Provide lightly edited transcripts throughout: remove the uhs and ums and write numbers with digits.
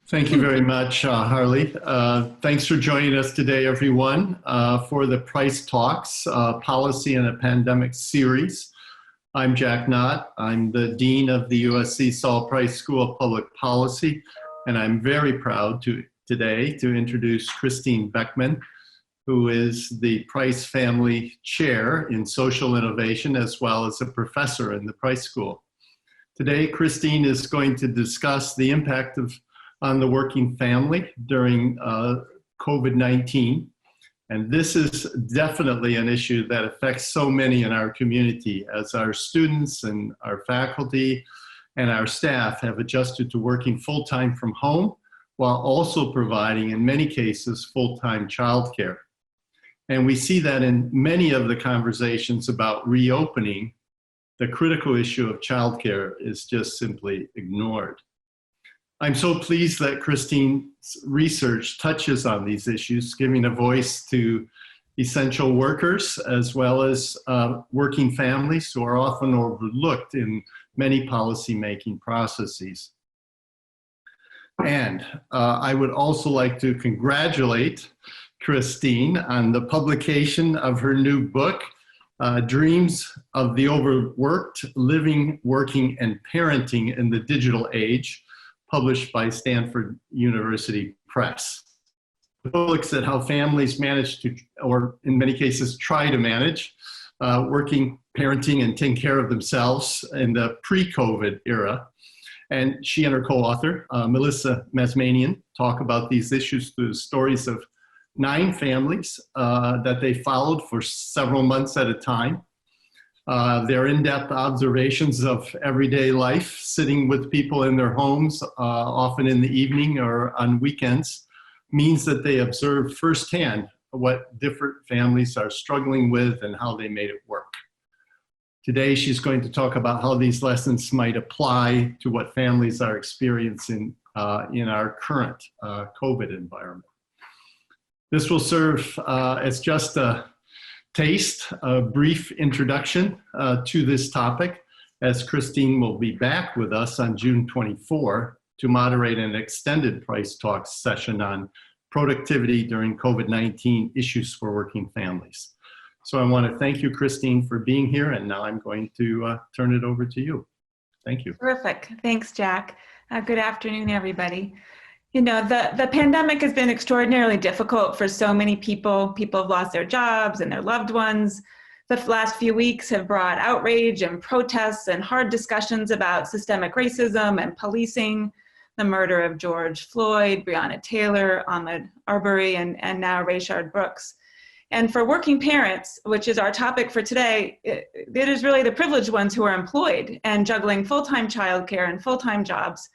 Thank you very much, Harley. Thanks for joining us today, everyone, for the Price Talks Policy in a Pandemic series. I'm Jack Knott. I'm the Dean of the USC Price School of Public Policy, and I'm very proud today to introduce Christine Beckman, who is the Price Family Chair in Social Innovation, as well as a professor in the Price School. Today, Christine is going to discuss the impact on the working family during COVID-19. And this is definitely an issue that affects so many in our community, as our students and our faculty and our staff have adjusted to working full-time from home, while also providing, in many cases, full-time childcare. And we see that in many of the conversations about reopening, the critical issue of childcare is just simply ignored. I'm so pleased that Christine's research touches on these issues, giving a voice to essential workers as well as working families who are often overlooked in many policy-making processes. And I would also like to congratulate Christine on the publication of her new book, Dreams of the Overworked: Living, Working, and Parenting in the Digital Age, published by Stanford University Press. The book looks at how families manage to, or in many cases try to manage, working, parenting, and taking care of themselves in the pre-COVID era. And she and her co-author, Melissa Mazmanian, talk about these issues through the stories of 9 families that they followed for several months at a time. Their in-depth observations of everyday life, sitting with people in their homes, often in the evening or on weekends, means that they observe firsthand what different families are struggling with and how they made it work. Today, she's going to talk about how these lessons might apply to what families are experiencing in our current COVID environment. This will serve as just a taste, a brief introduction to this topic, as Christine will be back with us on June 24 to moderate an extended Price Talks session on productivity during COVID-19 issues for working families. So I want to thank you, Christine, for being here, and now I'm going to turn it over to you. Thank you. Terrific. Thanks, Jack. Good afternoon, everybody. You know, the pandemic has been extraordinarily difficult for so many people. People have lost their jobs and their loved ones. The last few weeks have brought outrage and protests and hard discussions about systemic racism and policing, the murder of George Floyd, Breonna Taylor, Ahmaud Arbery, and now Rayshard Brooks. And for working parents, which is our topic for today, it is really the privileged ones who are employed and juggling full-time childcare and full-time jobs.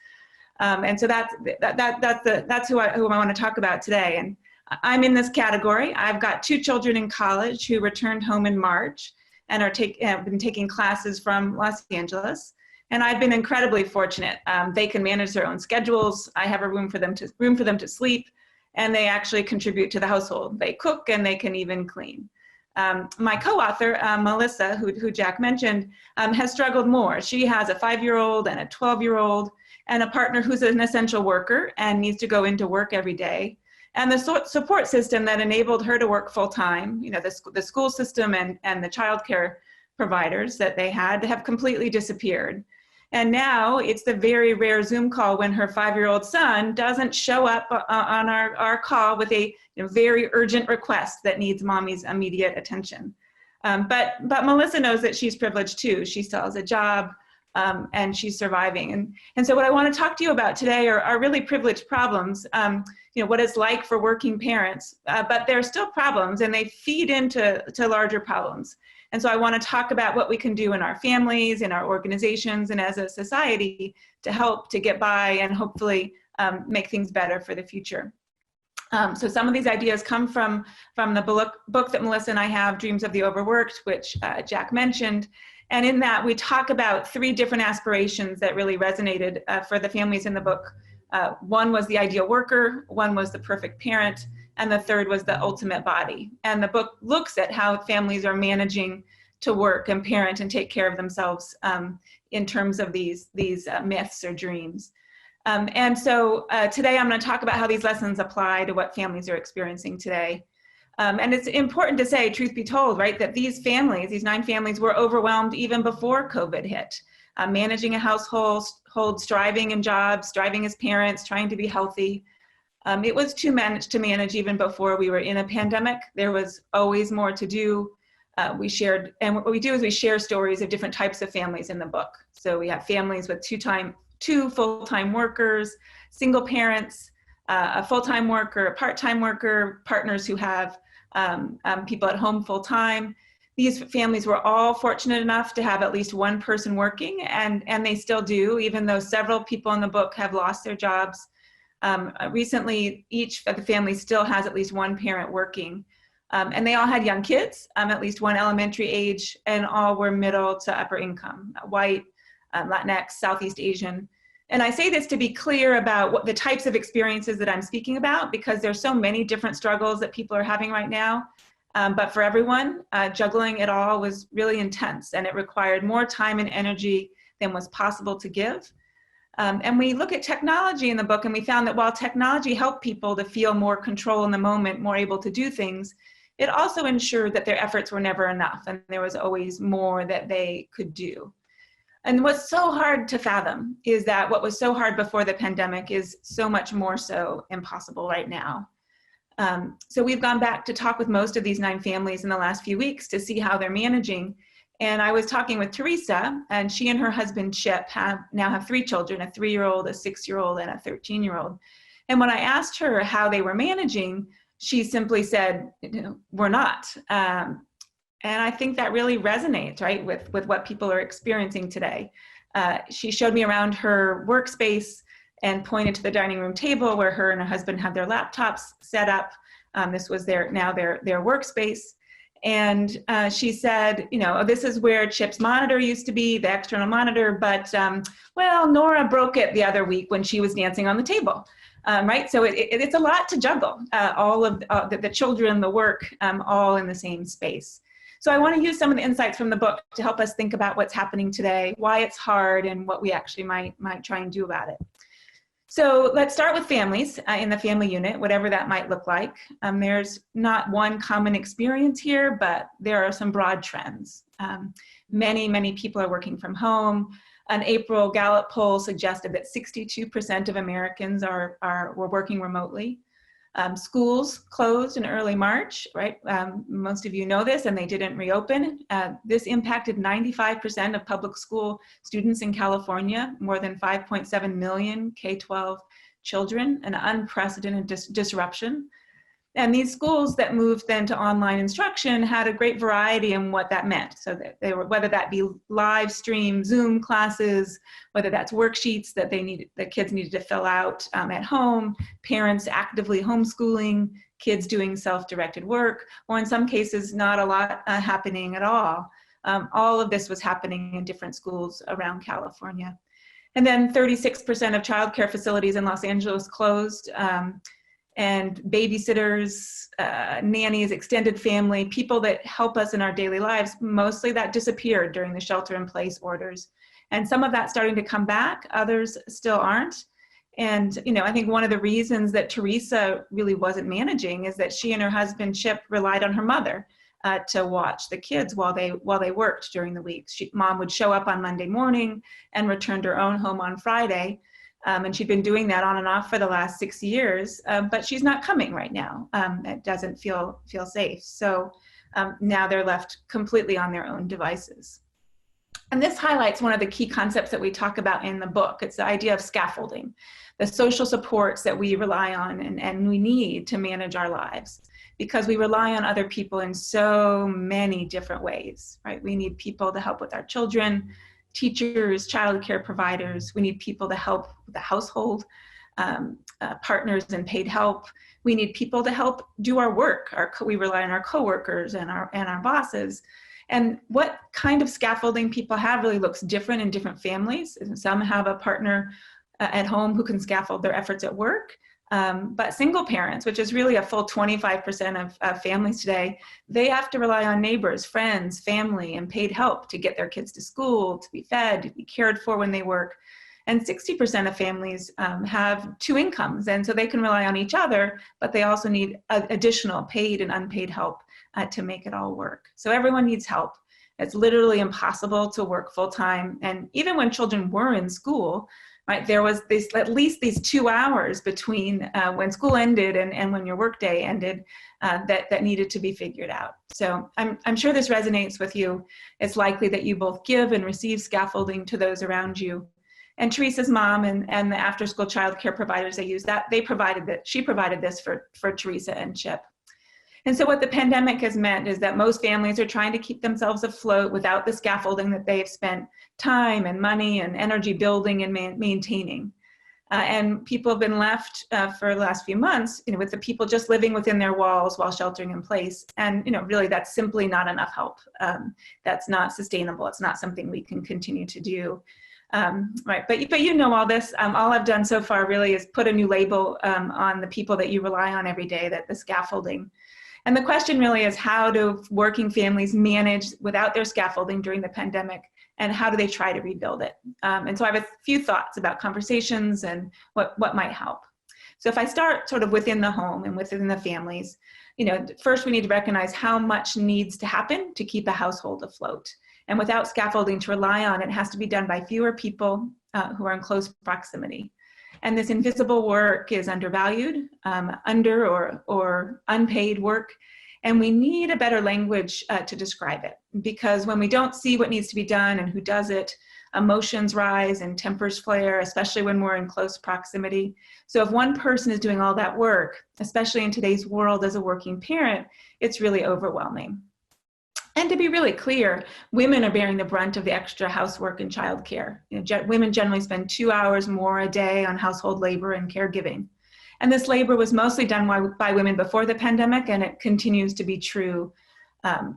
And so that's who I want to talk about today. And I'm in this category. I've got 2 children in college who returned home in March and have been taking classes from Los Angeles. And I've been incredibly fortunate. They can manage their own schedules. I have a room for them to sleep, and they actually contribute to the household. They cook and they can even clean. My co-author, Melissa, who Jack mentioned, has struggled more. She has a 5-year-old and a 12-year-old, and a partner who's an essential worker and needs to go into work every day. And the support system that enabled her to work full-time, you know, the school system and the childcare providers that they had have completely disappeared. And now it's the very rare Zoom call when her 5-year-old son doesn't show up on our call with a very urgent request that needs mommy's immediate attention. But Melissa knows that she's privileged too. She still has a job. And she's surviving. And so what I want to talk to you about today are really privileged problems, you know, what it's like for working parents, but they're still problems and they feed into larger problems. And so I want to talk about what we can do in our families, in our organizations, and as a society to help to get by and hopefully make things better for the future. So some of these ideas come from the book that Melissa and I have, Dreams of the Overworked, which Jack mentioned. And in that, we talk about 3 different aspirations that really resonated for the families in the book. One was the ideal worker, one was the perfect parent, and the third was the ultimate body. And the book looks at how families are managing to work and parent and take care of themselves in terms of these myths or dreams. And so today I'm going to talk about how these lessons apply to what families are experiencing today. And it's important to say, truth be told, right, that these families, these 9 families, were overwhelmed even before COVID hit. Managing a household, striving in jobs, striving as parents, trying to be healthy. It was too much to manage even before we were in a pandemic. There was always more to do. We shared, and what we do is we share stories of different types of families in the book. So we have families with 2 full-time workers, single parents, a full-time worker, a part-time worker, partners who have people at home full-time. These families were all fortunate enough to have at least one person working, and they still do, even though several people in the book have lost their jobs. Recently, each of the families still has at least one parent working. And they all had young kids, at least one elementary age, and all were middle to upper income, white, Latinx, Southeast Asian. And I say this to be clear about what the types of experiences that I'm speaking about, because there's so many different struggles that people are having right now. But for everyone, juggling it all was really intense, and it required more time and energy than was possible to give. And we look at technology in the book, and we found that while technology helped people to feel more control in the moment, more able to do things, it also ensured that their efforts were never enough, and there was always more that they could do. And what's so hard to fathom is that what was so hard before the pandemic is so much more so impossible right now. So we've gone back to talk with most of these 9 families in the last few weeks to see how they're managing. And I was talking with Teresa, and she and her husband Chip now have 3 children, a 3-year-old, a 6-year-old, and a 13-year-old. And when I asked her how they were managing, she simply said, we're not. And I think that really resonates, right, with what people are experiencing today. She showed me around her workspace and pointed to the dining room table where her and her husband had their laptops set up. This was their workspace. And she said, this is where Chip's monitor used to be, the external monitor, but well, Nora broke it the other week when she was dancing on the table. Right, so it's a lot to juggle, all of the children, the work, all in the same space. So I want to use some of the insights from the book to help us think about what's happening today, why it's hard, and what we actually might try and do about it. So let's start with families in the family unit, whatever that might look like. There's not one common experience here, but there are some broad trends. Many people are working from home. An April Gallup poll suggested that 62% of Americans were working remotely. Schools closed in early March, right? Most of you know this, and they didn't reopen. This impacted 95% of public school students in California, more than 5.7 million K-12 children, an unprecedented disruption. And these schools that moved then to online instruction had a great variety in what that meant. So that they were, whether that be live stream Zoom classes, whether that's worksheets that the kids needed to fill out at home, parents actively homeschooling, kids doing self-directed work, or in some cases, not a lot happening at all. All of this was happening in different schools around California. And then 36% of childcare facilities in Los Angeles closed. And babysitters, nannies, extended family, people that help us in our daily lives, mostly that disappeared during the shelter-in-place orders. And some of that's starting to come back, others still aren't. And I think one of the reasons that Teresa really wasn't managing is that she and her husband Chip relied on her mother to watch the kids while they worked during the week. Mom would show up on Monday morning and return to her own home on Friday. And she'd been doing that on and off for the last 6 years, but she's not coming right now. It doesn't feel safe. So now they're left completely on their own devices. And this highlights one of the key concepts that we talk about in the book. It's the idea of scaffolding, the social supports that we rely on and we need to manage our lives, because we rely on other people in so many different ways, right? We need people to help with our children, teachers, childcare providers. We need people to help with the household, partners and paid help. We need people to help do our work. We rely on our coworkers and our bosses. And what kind of scaffolding people have really looks different in different families. Some have a partner at home who can scaffold their efforts at work. But single parents, which is really a full 25% of families today, they have to rely on neighbors, friends, family, and paid help to get their kids to school, to be fed, to be cared for when they work. And 60% of families have two incomes, and so they can rely on each other, but they also need additional paid and unpaid help to make it all work. So everyone needs help. It's literally impossible to work full time. And even when children were in school, right, there was at least these 2 hours between when school ended and when your workday ended that needed to be figured out. So I'm sure this resonates with you. It's likely that you both give and receive scaffolding to those around you. And Teresa's mom and the after-school childcare providers they use she provided this for Teresa and Chip. And so what the pandemic has meant is that most families are trying to keep themselves afloat without the scaffolding that they've spent time and money and energy building and maintaining. And people have been left for the last few months, with the people just living within their walls while sheltering in place. And, really that's simply not enough help. That's not sustainable. It's not something we can continue to do. Right, but you know all this. All I've done so far really is put a new label on the people that you rely on every day, that the scaffolding. And the question really is, how do working families manage without their scaffolding during the pandemic, and how do they try to rebuild it? And so I have a few thoughts about conversations and what might help. So if I start sort of within the home and within the families, first we need to recognize how much needs to happen to keep a household afloat. And without scaffolding to rely on, it has to be done by fewer people who are in close proximity. And this invisible work is undervalued, under or unpaid work. And we need a better language to describe it, because when we don't see what needs to be done and who does it, emotions rise and tempers flare, especially when we're in close proximity. So if one person is doing all that work, especially in today's world as a working parent, it's really overwhelming. And to be really clear, women are bearing the brunt of the extra housework and childcare. Women generally spend 2 hours more a day on household labor and caregiving. And this labor was mostly done by women before the pandemic, and it continues to be true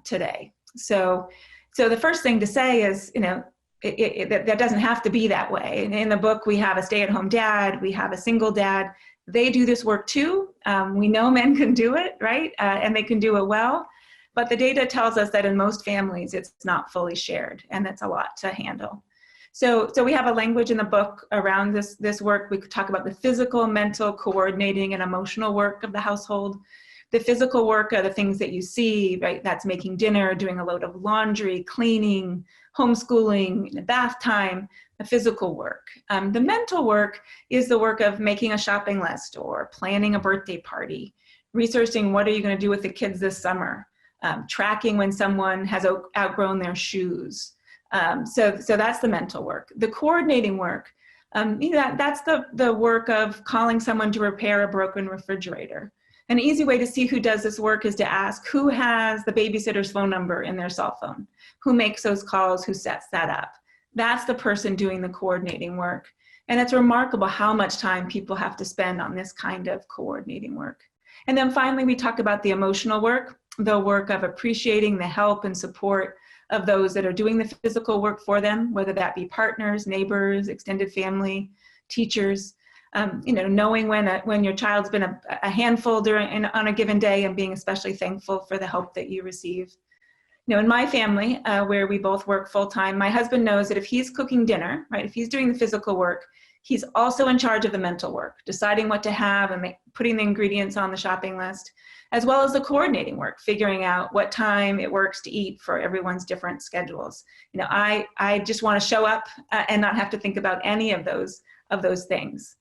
today. So the first thing to say is, that doesn't have to be that way. In the book, we have a stay-at-home dad, we have a single dad. They do this work too. We know men can do it, right? And they can do it well. But the data tells us that in most families, it's not fully shared, and that's a lot to handle. So we have a language in the book around this work. We could talk about the physical, mental, coordinating, and emotional work of the household. The physical work are the things that you see, right? That's making dinner, doing a load of laundry, cleaning, homeschooling, bath time, the physical work. The mental work is the work of making a shopping list or planning a birthday party, researching what are you going to do with the kids this summer, tracking when someone has outgrown their shoes. So that's the mental work. The coordinating work, that's the work of calling someone to repair a broken refrigerator. An easy way to see who does this work is to ask who has the babysitter's phone number in their cell phone, who makes those calls, who sets that up. That's the person doing the coordinating work. And it's remarkable how much time people have to spend on this kind of coordinating work. And then finally, we talk about the emotional work, the work of appreciating the help and support of those that are doing the physical work for them, whether that be partners, neighbors, extended family, teachers. Knowing when your child's been a handful on a given day, and being especially thankful for the help that you receive. In my family, where we both work full time, my husband knows that if he's cooking dinner, right, if he's doing the physical work, he's also in charge of the mental work, deciding what to have and putting the ingredients on the shopping list, as well as the coordinating work, figuring out what time it works to eat for everyone's different schedules. I just want to show up and not have to think about any of those things.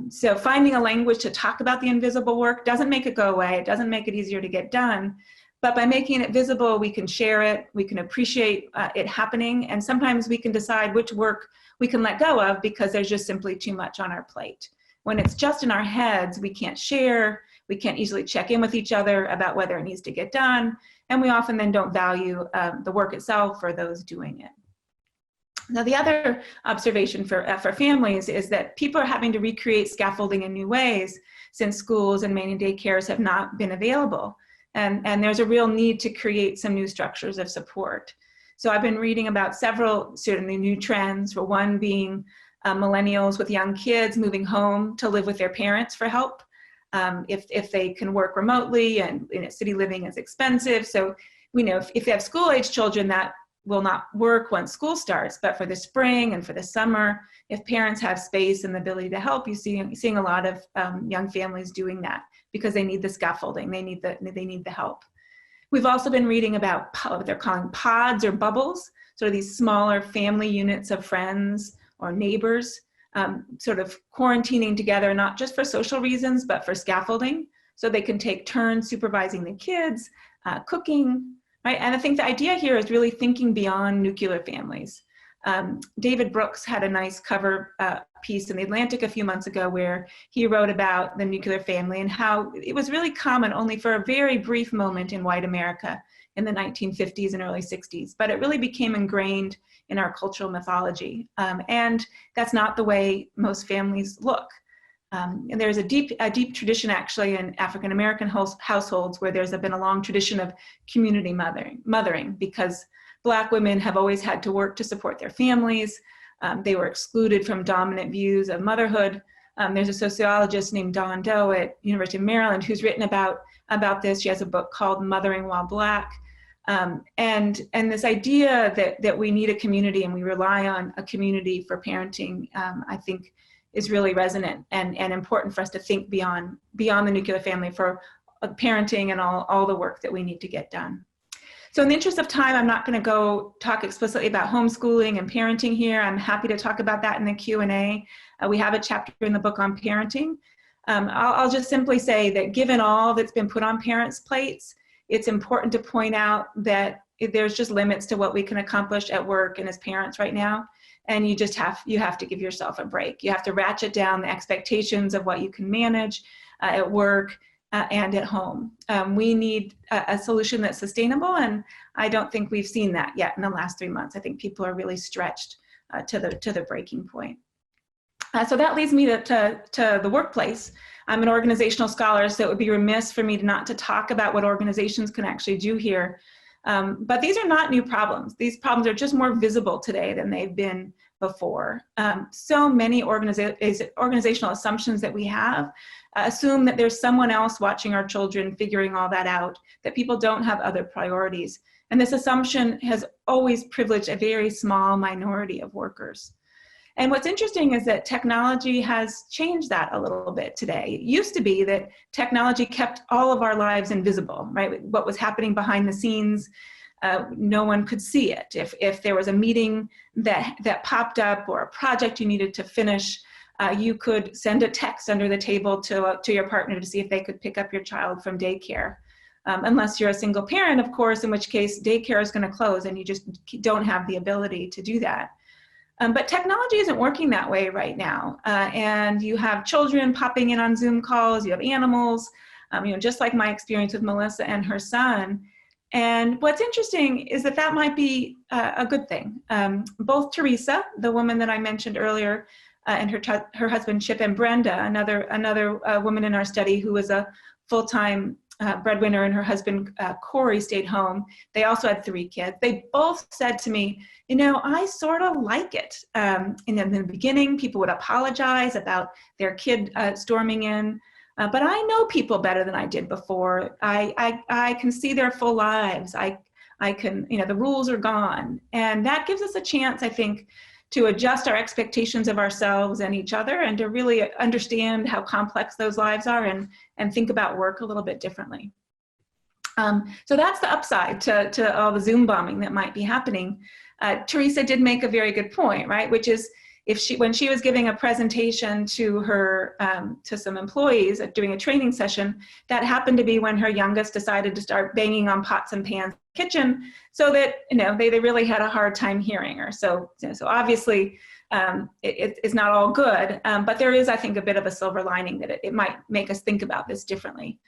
So finding a language to talk about the invisible work doesn't make it go away. It doesn't make it easier to get done. But by making it visible, we can share it, we can appreciate it happening, and sometimes we can decide which work we can let go of because there's just simply too much on our plate. When it's just in our heads, we can't share, we can't easily check in with each other about whether it needs to get done, and we often then don't value the work itself or those doing it. Now, the other observation for families is that people are having to recreate scaffolding in new ways since schools and main daycares have not been available. And there's a real need to create some new structures of support. So I've been reading about several certainly new trends, for one being millennials with young kids moving home to live with their parents for help. If they can work remotely, and city living is expensive. So we know if they have school-age children, that will not work once school starts, but for the spring and for the summer, if parents have space and the ability to help, you're seeing a lot of young families doing that because they need the scaffolding, they need the help. We've also been reading about what they're calling pods or bubbles, sort of these smaller family units of friends or neighbors, sort of quarantining together, not just for social reasons, but for scaffolding, so they can take turns supervising the kids, cooking, right? And I think the idea here is really thinking beyond nuclear families. David Brooks had a nice cover piece in The Atlantic a few months ago where he wrote about the nuclear family and how it was really common only for a very brief moment in white America in the 1950s and early 60s, but it really became ingrained in our cultural mythology. And that's not the way most families look. And there's a deep tradition actually in African American households where there's been a long tradition of community mothering because Black women have always had to work to support their families. They were excluded from dominant views of motherhood. There's a sociologist named Dawn Doe at University of Maryland who's written about this. She has a book called Mothering While Black. And this idea that we need a community and we rely on a community for parenting, I think is really resonant and important for us to think beyond the nuclear family for parenting and all the work that we need to get done. So in the interest of time, I'm not going to go talk explicitly about homeschooling and parenting here. I'm happy to talk about that in the Q&A. We have a chapter in the book on parenting. I'll just simply say that given all that's been put on parents' plates, it's important to point out that there's just limits to what we can accomplish at work and as parents right now. And you have to give yourself a break. You have to ratchet down the expectations of what you can manage at work and at home. We need a solution that's sustainable, and I don't think we've seen that yet in the last 3 months. I think people are really stretched to the breaking point. So that leads me to the workplace. I'm an organizational scholar, so it would be remiss for me not to talk about what organizations can actually do here. But these are not new problems. These problems are just more visible today than they've been before. So many organizational assumptions that we have assume that there's someone else watching our children, figuring all that out, that people don't have other priorities. And this assumption has always privileged a very small minority of workers. And what's interesting is that technology has changed that a little bit today. It used to be that technology kept all of our lives invisible, right? What was happening behind the scenes, no one could see it. If there was a meeting that popped up or a project you needed to finish, you could send a text under the table to your partner to see if they could pick up your child from daycare. Unless you're a single parent, of course, in which case daycare is going to close and you just don't have the ability to do that. But technology isn't working that way right now. And you have children popping in on Zoom calls, you have animals, just like my experience with Melissa and her son. And what's interesting is that might be a good thing. Both Teresa, the woman that I mentioned earlier, and her husband Chip, and Brenda, another woman in our study who was a full-time breadwinner, and her husband Corey stayed home. They also had 3 kids. They both said to me, I sort of like it. In the beginning, people would apologize about their kid storming in, but I know people better than I did before. I can see their full lives. I can, the rules are gone. And that gives us a chance, I think, to adjust our expectations of ourselves and each other and to really understand how complex those lives are and think about work a little bit differently. So that's the upside to all the Zoom bombing that might be happening. Teresa did make a very good point, right? Which is when she was giving a presentation to her, to some employees doing a training session, that happened to be when her youngest decided to start banging on pots and pans in the kitchen, so that, they really had a hard time hearing her. So obviously it's not all good, but there is, I think, a bit of a silver lining that it might make us think about this differently.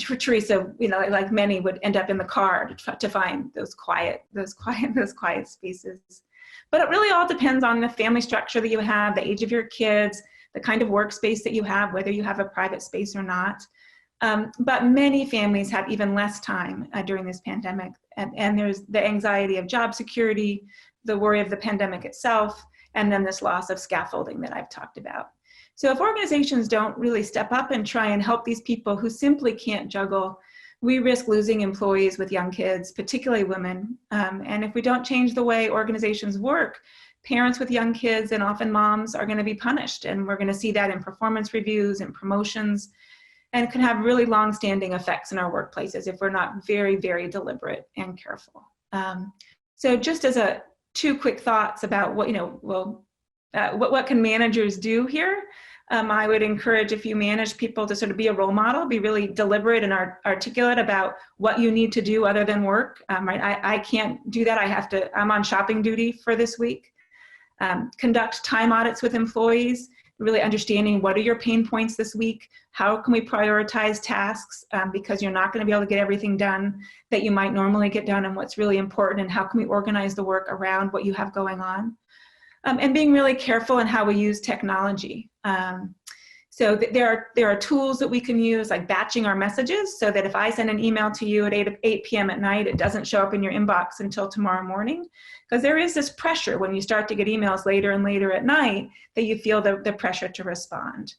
Teresa, like many, would end up in the car to find those quiet spaces. But it really all depends on the family structure that you have, the age of your kids, the kind of workspace that you have, whether you have a private space or not. But many families have even less time during this pandemic. And there's the anxiety of job security, the worry of the pandemic itself, and then this loss of scaffolding that I've talked about. So if organizations don't really step up and try and help these people who simply can't juggle we risk losing employees with young kids, particularly women. And if we don't change the way organizations work, parents with young kids and often moms are going to be punished. And we're going to see that in performance reviews and promotions, and it can have really long-standing effects in our workplaces if we're not very, very deliberate and careful. So just as two quick thoughts about what, what can managers do here? I would encourage, if you manage people, to sort of be a role model, be really deliberate and articulate about what you need to do other than work. Right? I can't do that. I'm on shopping duty for this week. Conduct time audits with employees, really understanding what are your pain points this week, how can we prioritize tasks, because you're not going to be able to get everything done that you might normally get done, and what's really important, and how can we organize the work around what you have going on. And being really careful in how we use technology. So there are tools that we can use, like batching our messages, so that if I send an email to you at 8 p.m. at night, it doesn't show up in your inbox until tomorrow morning. Because there is this pressure when you start to get emails later and later at night, that you feel the pressure to respond.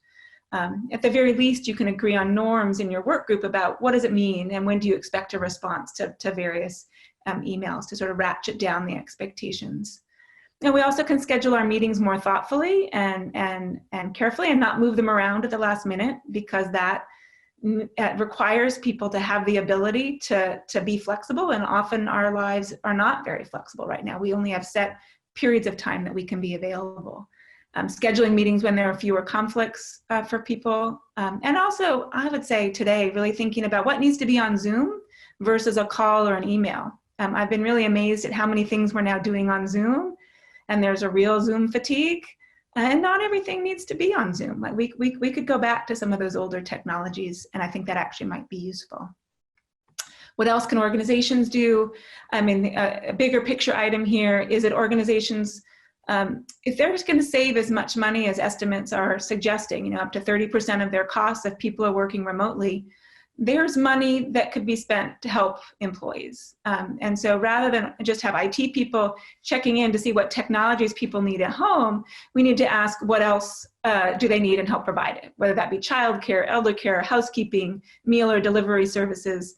At the very least, you can agree on norms in your work group about what does it mean and when do you expect a response to various emails, to sort of ratchet down the expectations. And we also can schedule our meetings more thoughtfully and carefully, and not move them around at the last minute, because that requires people to have the ability to be flexible, and often our lives are not very flexible right now. We only have set periods of time that we can be available. Scheduling meetings when there are fewer conflicts for people. And also, I would say today, really thinking about what needs to be on Zoom versus a call or an email. I've been really amazed at how many things we're now doing on Zoom, and there's a real Zoom fatigue, and not everything needs to be on Zoom. Like we could go back to some of those older technologies, and I think that actually might be useful. What else can organizations do? I mean, a bigger picture item here is that organizations, if they're just going to save as much money as estimates are suggesting, up to 30% of their costs if people are working remotely, there's money that could be spent to help employees. And so rather than just have IT people checking in to see what technologies people need at home, we need to ask what else do they need and help provide it, whether that be childcare, elder care, housekeeping, meal or delivery services.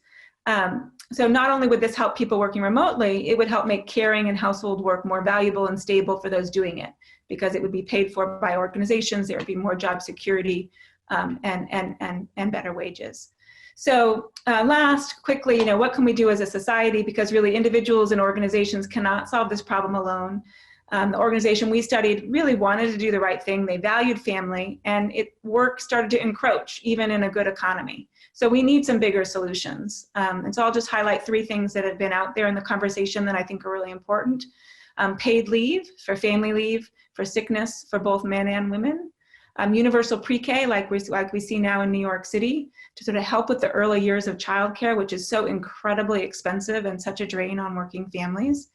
So not only would this help people working remotely, it would help make caring and household work more valuable and stable for those doing it, because it would be paid for by organizations, there would be more job security and better wages. So last, quickly, what can we do as a society? Because really individuals and organizations cannot solve this problem alone. The organization we studied really wanted to do the right thing. They valued family, and work started to encroach even in a good economy. So we need some bigger solutions. And so I'll just highlight 3 things that have been out there in the conversation that I think are really important. Paid leave, for family leave, for sickness, for both men and women. Universal pre-K, like we see now in New York City, to sort of help with the early years of childcare, which is so incredibly expensive and such a drain on working families.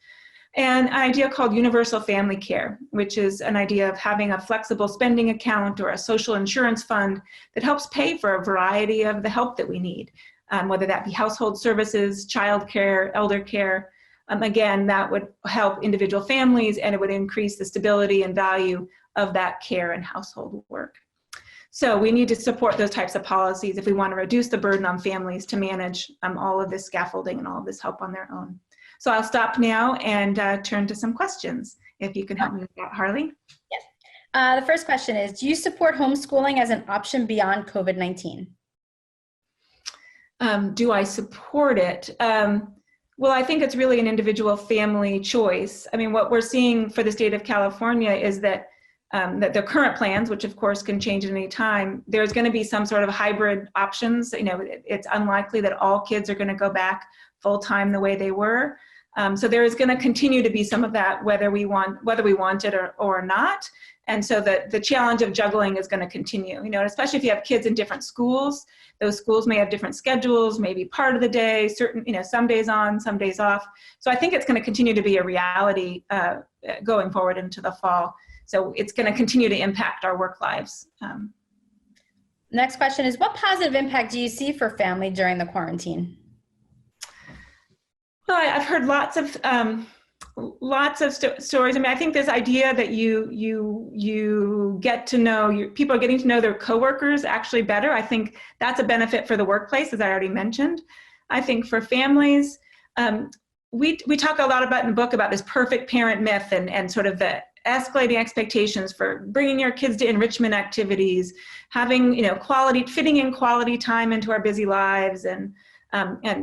And an idea called universal family care, which is an idea of having a flexible spending account or a social insurance fund that helps pay for a variety of the help that we need, whether that be household services, childcare, elder care. Again, that would help individual families, and it would increase the stability and value of that care and household work. So we need to support those types of policies if we want to reduce the burden on families to manage all of this scaffolding and all of this help on their own. So I'll stop now and turn to some questions, if you can help me with that, Harley. Yes. The first question is, do you support homeschooling as an option beyond COVID-19? Do I support it? Well, I think it's really an individual family choice. I mean, what we're seeing for the state of California is that the current plans, which of course can change at any time, there's going to be some sort of hybrid options. It's unlikely that all kids are going to go back full-time the way they were. So there is going to continue to be some of that, whether we want it or not. And so the challenge of juggling is going to continue, especially if you have kids in different schools. Those schools may have different schedules, maybe part of the day, some days on, some days off. So I think it's going to continue to be a reality going forward into the fall. So it's going to continue to impact our work lives. Next question is, what positive impact do you see for family during the quarantine? Well, I've heard lots of stories. I mean, I think this idea that you get to know, people are getting to know their coworkers actually better. I think that's a benefit for the workplace, as I already mentioned. I think for families, we talk a lot about in the book about this perfect parent myth and sort of the escalating expectations for bringing your kids to enrichment activities, having, fitting in quality time into our busy lives, and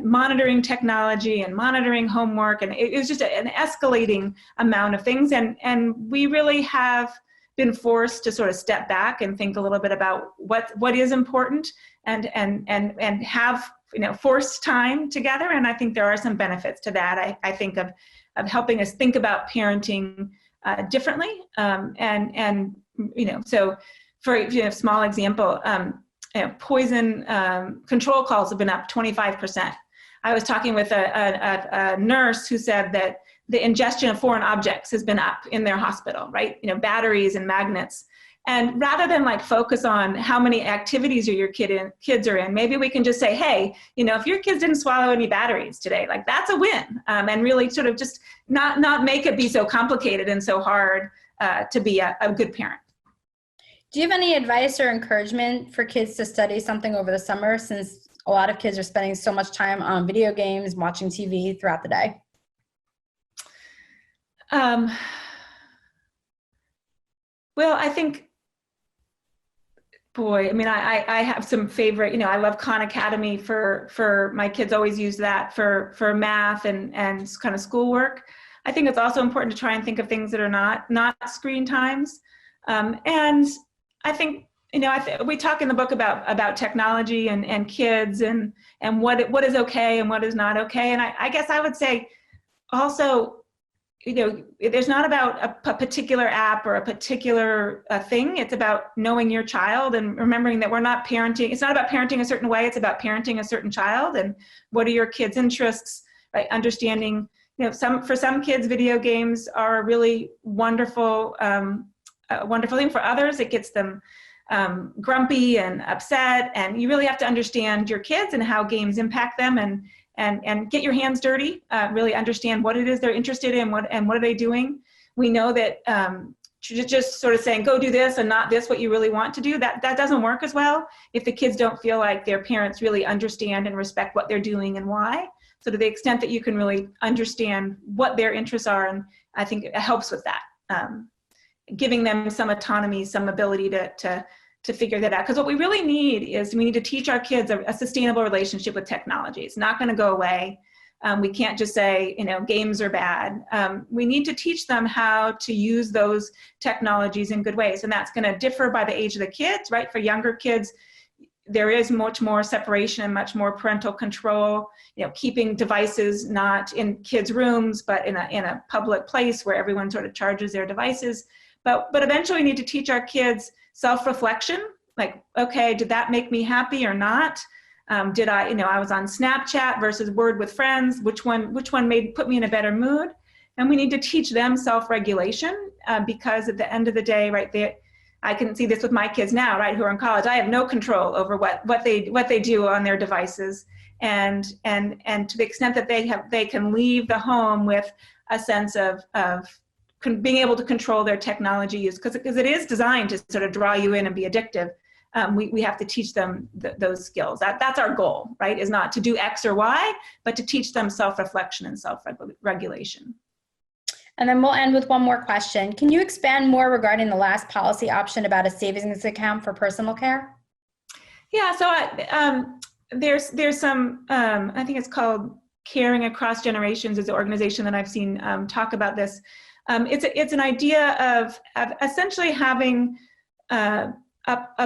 monitoring technology and monitoring homework. And it was just an escalating amount of things. And we really have been forced to sort of step back and think a little bit about what is important and have, forced time together. And I think there are some benefits to that. I think of helping us think about parenting differently. So for a small example, poison control calls have been up 25%. I was talking with a nurse who said that the ingestion of foreign objects has been up in their hospital, right? Batteries and magnets. And rather than focus on how many activities your kids are in, maybe we can just say, hey, if your kids didn't swallow any batteries today, that's a win. And really sort of just not make it be so complicated and so hard to be a good parent. Do you have any advice or encouragement for kids to study something over the summer, since a lot of kids are spending so much time on video games, watching TV throughout the day? Well, I think, I have some favorite, I love Khan Academy for my kids, always use that for math and kind of schoolwork. I think it's also important to try and think of things that are not screen times. And I think, we talk in the book about technology and kids and what is okay and what is not okay. And I guess I would say also, there's not about a particular app or a particular thing. It's about knowing your child and remembering that we're not parenting. It's not about parenting a certain way. It's about parenting a certain child and what are your kids' interests, right? Understanding, for some kids, video games are a really wonderful thing. For others, it gets them grumpy and upset. And you really have to understand your kids and how games impact them and get your hands dirty, really understand what it is they're interested in, what are they doing. We know that just sort of saying, go do this and not this, what you really want to do, that doesn't work as well if the kids don't feel like their parents really understand and respect what they're doing and why. So to the extent that you can really understand what their interests are, and I think it helps with that, giving them some autonomy, some ability to figure that out. Because what we really need is we need to teach our kids a sustainable relationship with technology. It's not going to go away. We can't just say, games are bad. We need to teach them how to use those technologies in good ways. And that's going to differ by the age of the kids, right? For younger kids, there is much more separation and much more parental control, keeping devices not in kids' rooms, but in a public place where everyone sort of charges their devices. But eventually we need to teach our kids self-reflection, okay, did that make me happy or not? Did I was on Snapchat versus Word with friends, which one put me in a better mood? And we need to teach them self-regulation because at the end of the day, right, I can see this with my kids now, right, who are in college. I have no control over what they do on their devices. And to the extent that they can leave the home with a sense of being able to control their technology use, because it is designed to sort of draw you in and be addictive. We have to teach them those skills. That's our goal, right? Is not to do X or Y, but to teach them self-reflection and self-regulation. And then we'll end with one more question. Can you expand more regarding the last policy option about a savings account for personal care? Yeah, so there's some, I think it's called Caring Across Generations is the organization that I've seen talk about this. It's an idea of essentially having a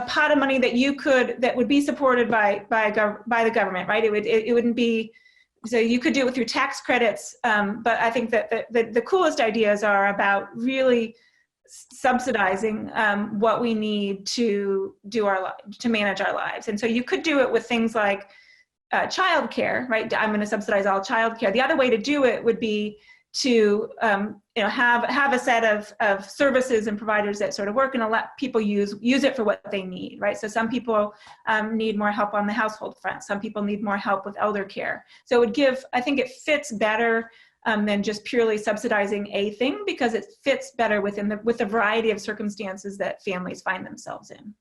pot of money that would be supported by the government, right? It wouldn't be, so you could do it with your tax credits, but I think that the coolest ideas are about really subsidizing what we need to manage our lives. And so you could do it with things like childcare, right? I'm going to subsidize all childcare. The other way to do it would be to have a set of services and providers that sort of work and let people use it for what they need, right? So some people need more help on the household front. Some people need more help with elder care. So it would give, I think it fits better than just purely subsidizing a thing, because it fits better with the variety of circumstances that families find themselves in.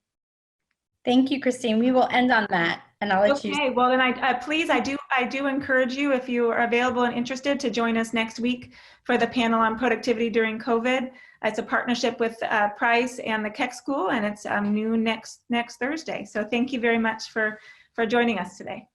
Thank you, Christine. We will end on that. And I'll let you. Okay, well then please, I do encourage you, if you are available and interested, to join us next week for the panel on productivity during COVID. It's a partnership with Price and the Keck School, and it's noon next Thursday. So thank you very much for joining us today.